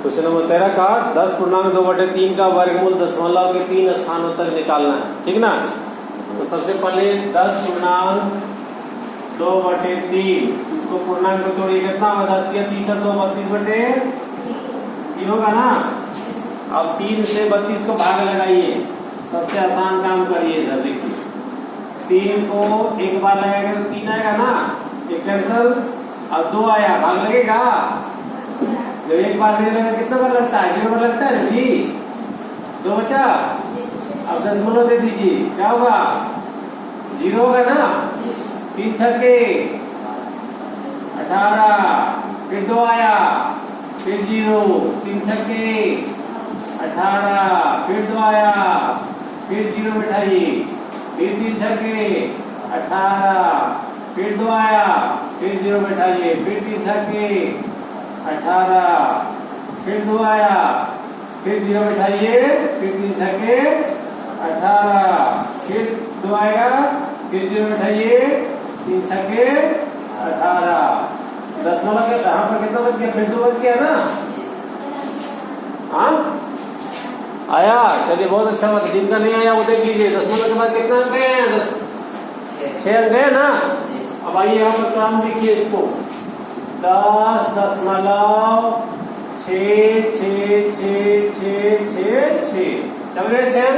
Question number 13 का 10.2/3 का वर्गमूल दशमलव के 3 स्थानों तक निकालना है, ठीक ना। तो सबसे पहले 10.2/3 इसको पूर्णांक में तोड़िए, कितना होगा? 10 3 2 32/3 होगा ना। अब 3 से 32 को भाग लगाइए, सबसे आसान काम करिए। इधर देखिए 3 को एक बार लगाएगा तो 3 आएगा ना, ये कैंसल। अब 2 आया, भाग लगेगा। जब एक बार नहीं लगा कितना बार लगता है? 0 बार लगता है जी। 2 बचा, अब दशमलव दे दीजिए, क्या होगा? 0 होगा ना। 3 छक्के 18, फिर 2 आया, फिर 0, 3 छक्के 18, फिर 2 आया, फिर 0 बिठाइए, फिर 3 छक्के 18, फिर 2 आया, फिर 0 बिठाइए, फिर 3 छक्के 18, फिर 2 आया, फिर 0 बिठाइए, फिर 3 छक्के 18, फिर 2 आएगा, फिर 0 बिठाइए, 3 छक्के 18। दशमलव के यहाँ पर कितना बच गया? फिर 2 बच गया ना। हाँ आया, चलिए बहुत अच्छा बात। जिनका नहीं आया वो देख लीजिए। दशमलव के बाद कितना अंक गए हैं? 6 अंक गए ना। अब आइए यहाँ पर काम देखिए इसको, 10.6666666 चल गए 6।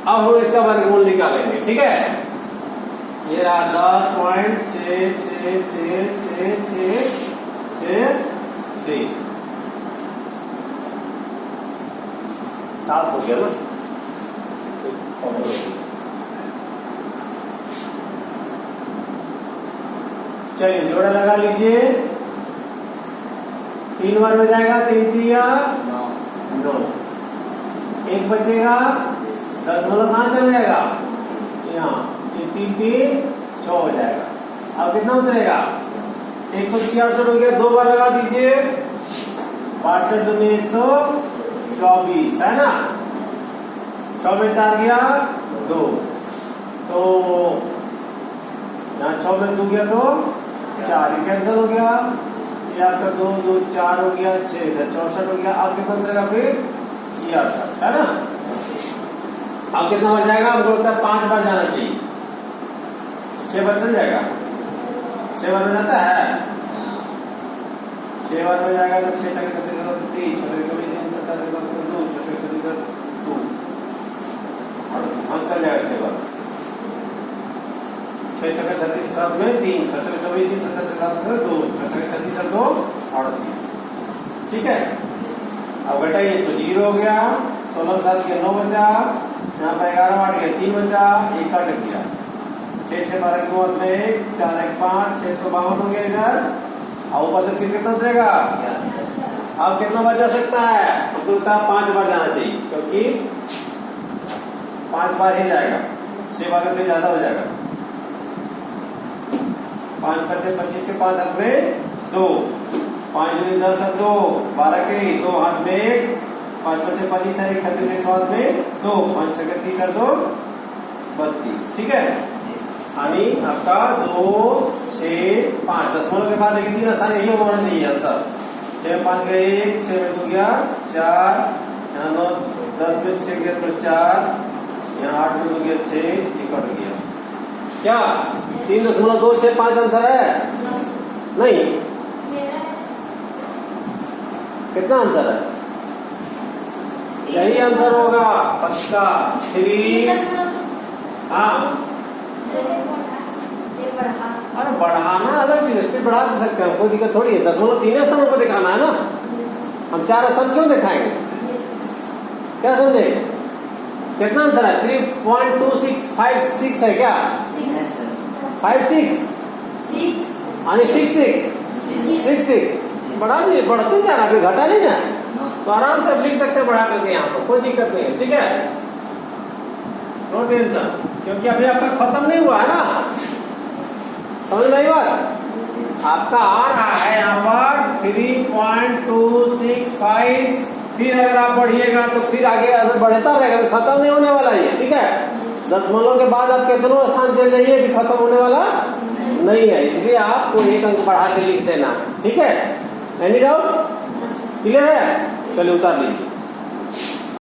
अब हम इसका वर्गमूल निकालेंगे, ठीक है। ये रहा 10.6666666 7 हो गया ना। चलिए जोड़ा लगा लीजिए। 3 बार में जाएगा, 3 3 9, 1 बचेगा, दशमलव कहाँ चल जाएगा? यहाँ। 3 3 6 हो जाएगा। अब कितना उतरेगा? 166 हो गया। 2 बार लगा दीजिए, 62 में 124 है ना। 6 में 4 गया 2, तो यहाँ 6 में 2 गया तो 4, ये कैंसिल हो गया। ये आपका 2 2 4 हो गया, 6 64 हो गया। अब कितना उतरेगा? फिर 66 है ना। अब कितना बच जाएगा? हमको लगता है 5 बार जाना चाहिए। 6 बार चल जाएगा, 6 बार में जाता है। 6 बार में जाएगा तो 6 छक्के 37 3 6 24 3 27 2 6 छक्के 37 2 और हम चल जाएगा 6 बार। 6 छक्के 36 7 में 3 6 छक्के 24 3 27 2 6 छक्के 36 2 38, ठीक है। अब घटाइए इसको, 0 हो गया, 16 7 के 9 बचा, यहाँ पर 11 8 गया, 3 बचा, 1 कट गया। 6 6 12 2 में 4 1 5 652 हो गया इधर। और ऊपर से फिर कितना उतरेगा? अब कितना बार जा सकता है? तो 5 बार जाना चाहिए, क्योंकि 5 बार ही जाएगा। 6 बार में ज्यादा हो जाएगा। 5 5 25 के 5 हाथ में 2, 5 में 10 है 2, 12 के 2 हाथ में 1, 5 5 25 है 1 26 1 हाथ में 2, 5 6 30 है 2 32, ठीक है। यानी आपका 2 6 5 दशमलव के बाद देखिए 3 स्थान यही होना चाहिए आंसर। 6 में 5 गए 1, 6 में 2 गया 4, यहाँ 9 10 में 6 गया तो 4, यहाँ 8 में 2 गया 6, 1 कट गया। क्या 3.265 आंसर है? नहीं, कितना आंसर है? यही आंसर होगा पक्का। 3 हाँ, अरे बढ़ाना अलग चीज है, फिर बढ़ा दे सकते हैं, कोई दिक्कत थोड़ी है। 3 स्थानों को दिखाना है ना, हम 4 स्थान क्यों दिखाएंगे? क्या समझे? कितना आंसर है? 3.2656 है क्या? 56 यानी 66 बढ़ा दिए, बढ़ते जा रहा, घटा नहीं ना, तो आराम से लिख सकते हैं बढ़ा करके यहाँ पर, कोई दिक्कत नहीं है, ठीक है। नो टेंशन, क्योंकि अभी आपका खत्म नहीं हुआ है ना। समझ में आई बात? आपका आ रहा है यहाँ पर 3.265, फिर अगर आप बढ़िएगा तो फिर आगे अगर बढ़ता रहेगा, खत्म नहीं होने वाला है, ठीक है। दशमलव के बाद आप कितनों स्थान चल जाइए, भी खत्म होने वाला नहीं है, इसलिए आपको 1 अंक बढ़ा के लिख देना, ठीक है। Any doubt? क्लियर है? चलिए उतार लीजिए।